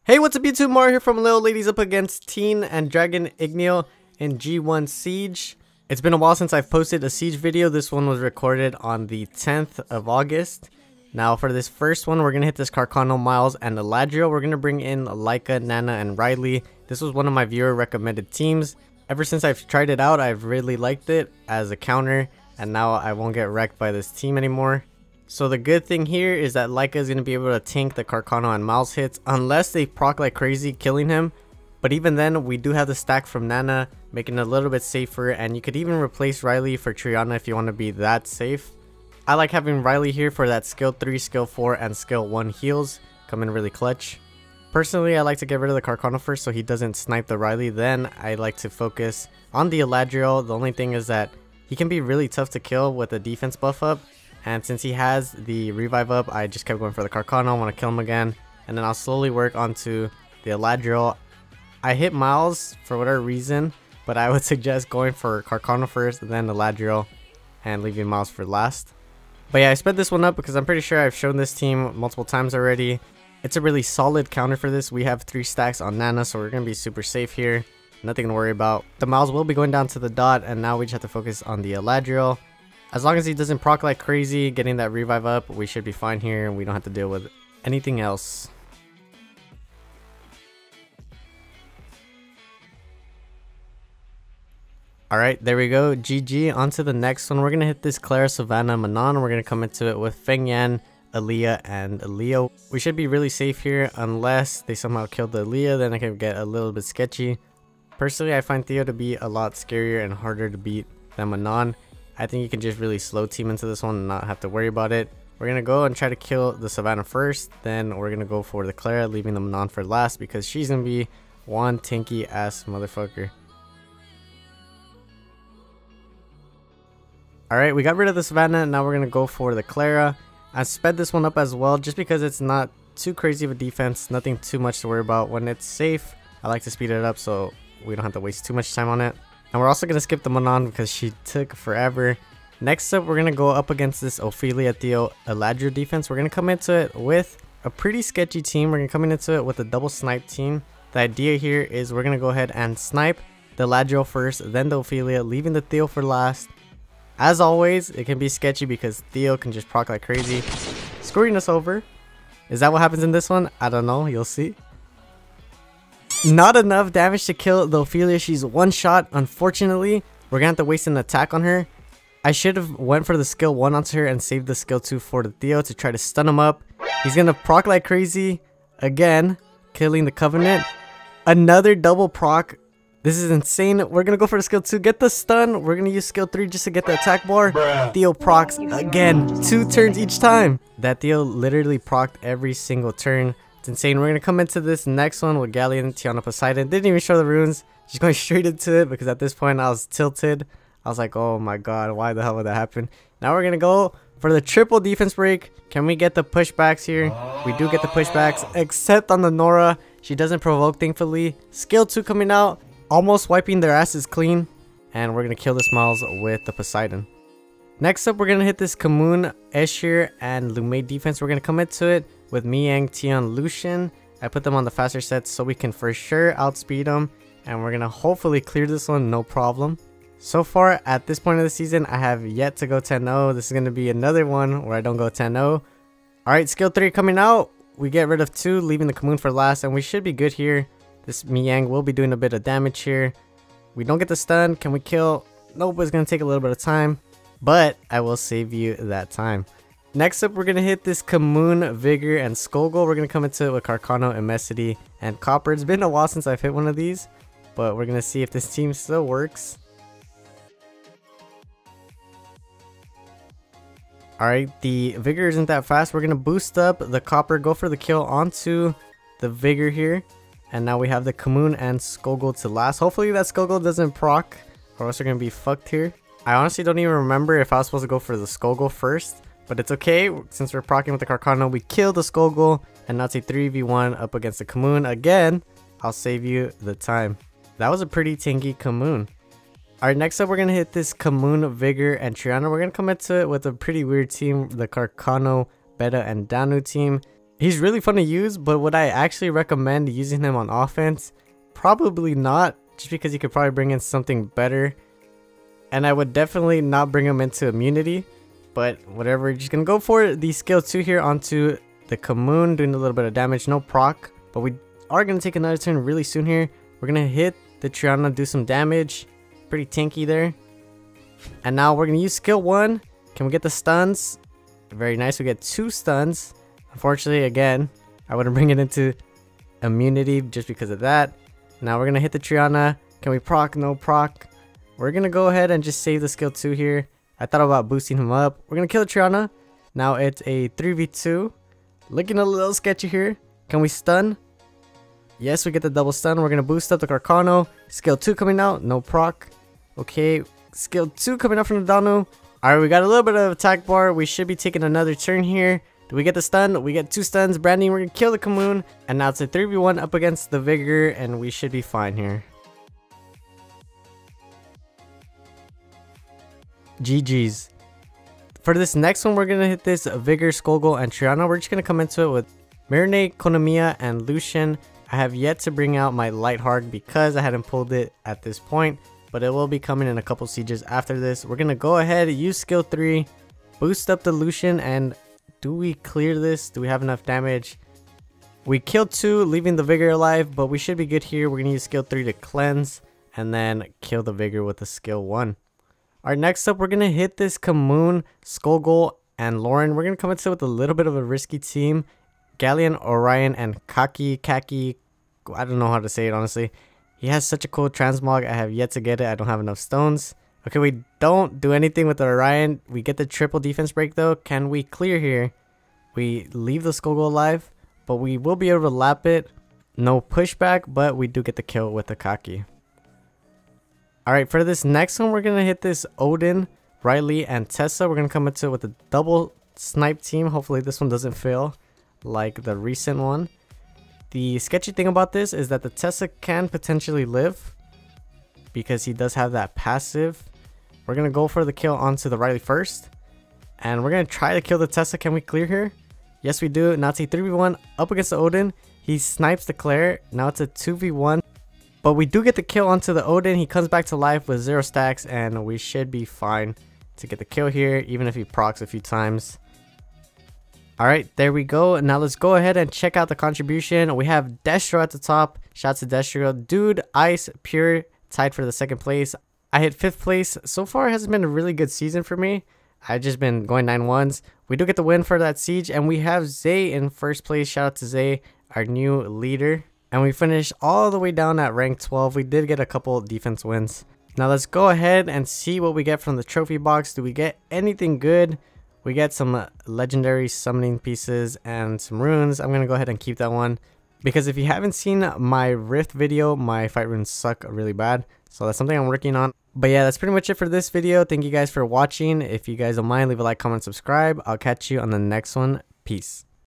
Hey, what's up YouTube? Mario here from Little Ladies up against Teen and Dragon Igneel in G1 Siege. It's been a while since I've posted a Siege video. This one was recorded on the 10th of August. Now for this first one, we're going to hit this Carcano, Miles, and Eladriel. We're going to bring in Laika, Nana, and Riley. This was one of my viewer recommended teams. Ever since I've tried it out, I've really liked it as a counter, and now I won't get wrecked by this team anymore. So the good thing here is that Laika is going to be able to tank the Carcano and Miles hits unless they proc like crazy, killing him. But even then, we do have the stack from Nana, making it a little bit safer, and you could even replace Riley for Triana if you want to be that safe. I like having Riley here for that skill 3, skill 4, and skill 1 heals, come in really clutch. Personally, I like to get rid of the Carcano first so he doesn't snipe the Riley. Then I like to focus on the Eladriel. The only thing is that he can be really tough to kill with a defense buff up. And since he has the revive up, I just kept going for the Carcano. I want to kill him again. And then I'll slowly work onto the Eladriel. I hit Miles for whatever reason, but I would suggest going for Carcano first, then Eladriel, and leaving Miles for last. But yeah, I sped this one up because I'm pretty sure I've shown this team multiple times already. It's a really solid counter for this. We have 3 stacks on Nana, so we're going to be super safe here. Nothing to worry about. The Miles will be going down to the dot, and now we just have to focus on the Eladriel. As long as he doesn't proc like crazy, getting that revive up, we should be fine here and we don't have to deal with anything else. Alright, there we go. GG. On to the next one. We're going to hit this Clara, Savannah, Manon. We're going to come into it with Feng Yan, Aaliyah, and Leo. We should be really safe here unless they somehow killed the Aaliyah. Then it can get a little bit sketchy. Personally, I find Theo to be a lot scarier and harder to beat than Manon. I think you can just really slow team into this one and not have to worry about it. We're going to go and try to kill the Savannah first. Then we're going to go for the Clara, leaving the Manon for last because she's going to be one tanky ass motherfucker. Alright, we got rid of the Savannah. Now we're going to go for the Clara. I sped this one up as well just because it's not too crazy of a defense. Nothing too much to worry about. When it's safe, I like to speed it up so we don't have to waste too much time on it. And we're also going to skip the Manon because she took forever. Next up, we're going to go up against this Ophelia, Theo, Eladriel defense. We're going to come into it with a pretty sketchy team. We're going to come into it with a double snipe team. The idea here is we're going to go ahead and snipe the Eladriel first, then the Ophelia, leaving the Theo for last. As always, it can be sketchy because Theo can just proc like crazy, screwing us over. Is that what happens in this one? I don't know. You'll see. Not enough damage to kill the Ophelia. She's one shot. Unfortunately, we're gonna have to waste an attack on her. I should have went for the skill 1 onto her and saved the skill 2 for the Theo to try to stun him up. He's gonna proc like crazy again, killing the Covenant. Another double proc. This is insane. We're gonna go for the skill 2, get the stun. We're gonna use skill 3 just to get the attack bar. Theo procs again, 2 turns each time. That Theo literally procced every single turn. Insane. We're gonna come into this next one with Galleon, Tiana, Poseidon. Didn't even show the runes, just going straight into it because at this point I was tilted. I was like, oh my god, why the hell would that happen? Now we're gonna go for the triple defense break. Can we get the pushbacks here? We do get the pushbacks, except on the Nora. She doesn't provoke, thankfully. Skill 2 coming out, almost wiping their asses clean, and we're gonna kill the Smiles with the Poseidon. Next up, we're gonna hit this Kamoon, Escher, and Roomate defense. We're gonna come into it with Miang, Tion, Lucian. I put them on the faster sets so we can for sure outspeed them, and we're gonna hopefully clear this one no problem. So far at this point of the season, I have yet to go 10-0. This is gonna be another one where I don't go 10-0. Alright, skill 3 coming out. We get rid of 2, leaving the Kamoon for last, and we should be good here. This Miang will be doing a bit of damage here. We don't get the stun. Can we kill? Nope, it's gonna take a little bit of time, but I will save you that time. Next up, we're going to hit this Kamoon, Vigor, and Skogul. We're going to come into it with Carcano, Immensity, and Copper. It's been a while since I've hit one of these, but we're going to see if this team still works. Alright, the Vigor isn't that fast. We're going to boost up the Copper, go for the kill onto the Vigor here. And now we have the Kamoon and Skogul to last. Hopefully that Skogul doesn't proc, or else we're going to be fucked here. I honestly don't even remember if I was supposed to go for the Skogul first. But it's okay, since we're proccing with the Carcano, we kill the Skogul, and now it's a 3v1 up against the Kamoon. Again, I'll save you the time. That was a pretty tanky Kamoon. Alright, next up we're going to hit this Kamoon, Vigor, and Triana. We're going to come into it with a pretty weird team, the Carcano, Beta, and Danu team. He's really fun to use, but would I actually recommend using him on offense? Probably not, just because you could probably bring in something better. And I would definitely not bring him into immunity, but whatever, we're just gonna go for the skill 2 here onto the Commune, doing a little bit of damage, no proc, but we are gonna take another turn really soon here. We're gonna hit the Triana, do some damage, pretty tanky there. And now we're gonna use skill 1. Can we get the stuns? Very nice, we get 2 stuns. Unfortunately, again, I wouldn't bring it into immunity just because of that. Now we're gonna hit the Triana. Can we proc? No proc. We're gonna go ahead and just save the skill 2 here. I thought about boosting him up. We're gonna kill the Triana. Now it's a 3v2. Looking a little sketchy here. Can we stun? Yes, we get the double stun. We're gonna boost up the Carcano. Skill 2 coming out, no proc. Okay, skill 2 coming out from the Danu. Alright, we got a little bit of attack bar. We should be taking another turn here. Do we get the stun? We get 2 stuns. Branding, we're gonna kill the Commune. And now it's a 3v1 up against the Vigor, and we should be fine here. GG's. For this next one, we're gonna hit this Vigor, Skullgirl, and Triana. We're just gonna come into it with Marinate, Konamiya, and Lucian. I have yet to bring out my Lightheart because I hadn't pulled it at this point, but it will be coming in a couple sieges after this. We're gonna go ahead, use skill 3, boost up the Lucian, and do we clear this? Do we have enough damage? We killed 2, leaving the Vigor alive, but we should be good here. We're gonna use skill 3 to cleanse, and then kill the Vigor with a skill 1. Alright, next up, we're gonna hit this Commune, Skullgirl, and Lauren. We're gonna come into it with a little bit of a risky team. Galleon, Orion, and Kaki. I don't know how to say it, honestly. He has such a cool transmog. I have yet to get it. I don't have enough stones. Okay, we don't do anything with the Orion. We get the triple defense break, though. Can we clear here? We leave the Skullgirl alive, but we will be able to lap it. No pushback, but we do get the kill with the Kaki. Alright, for this next one, we're going to hit this Odin, Riley, and Tessa. We're going to come into it with a double snipe team. Hopefully this one doesn't fail like the recent one. The sketchy thing about this is that the Tessa can potentially live because he does have that passive. We're going to go for the kill onto the Riley first. And we're going to try to kill the Tessa. Can we clear here? Yes, we do. Now it's a 3v1 up against the Odin. He snipes the Claire. Now it's a 2v1. But we do get the kill onto the Odin. He comes back to life with 0 stacks, and we should be fine to get the kill here, even if he procs a few times. Alright, there we go. Now let's go ahead and check out the contribution. We have Destro at the top. Shout out to Destro. Dude, Ice, Pure, tied for the 2nd place. I hit 5th place. So far, it hasn't been a really good season for me. I've just been going 9-1s. We do get the win for that siege, and we have Zay in 1st place. Shout out to Zay, our new leader. And we finished all the way down at rank 12. We did get a couple defense wins. Now let's go ahead and see what we get from the trophy box. Do we get anything good? We get some legendary summoning pieces and some runes. I'm going to go ahead and keep that one, because if you haven't seen my Rift video, my fight runes suck really bad. So that's something I'm working on. But yeah, that's pretty much it for this video. Thank you guys for watching. If you guys don't mind, leave a like, comment, subscribe. I'll catch you on the next one. Peace.